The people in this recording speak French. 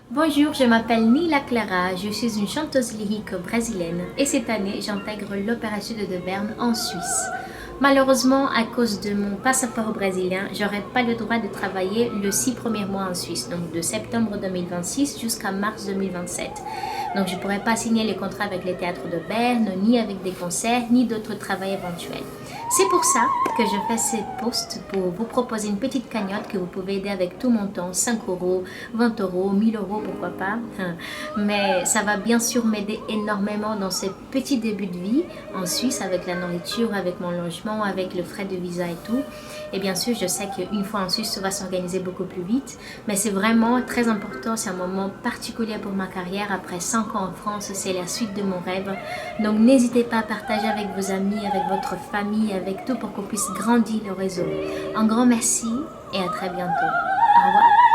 Bonjour, je m'appelle Nila Clara, je suis une chanteuse lyrique brésilienne et cette année j'intègre l'Opéra Sud de Berne en Suisse. Malheureusement, à cause de mon passeport brésilien, j'aurai pas le droit de travailler le 6 premiers mois en Suisse, donc de septembre 2026 jusqu'à mars 2027. Donc je ne pourrai pas signer les contrats avec les théâtres de Berne, ni avec des concerts, ni d'autres travaux éventuels. C'est pour ça que je fais ces posts pour vous proposer une petite cagnotte que vous pouvez aider avec tout montant, 5 euros, 20 euros, 1000 euros, pourquoi pas. Mais ça va bien sûr m'aider énormément dans ces petits débuts de vie en Suisse avec la nourriture, avec mon logement, avec le frais de visa et tout. Et bien sûr, je sais qu'une fois en Suisse, ça va s'organiser beaucoup plus vite. Mais c'est vraiment très important, c'est un moment particulier pour ma carrière. Après 5 ans en France, c'est la suite de mon rêve. Donc n'hésitez pas à partager avec vos amis, avec votre famille, avec tout pour qu'on puisse grandir le réseau. Un grand merci et à très bientôt. Au revoir.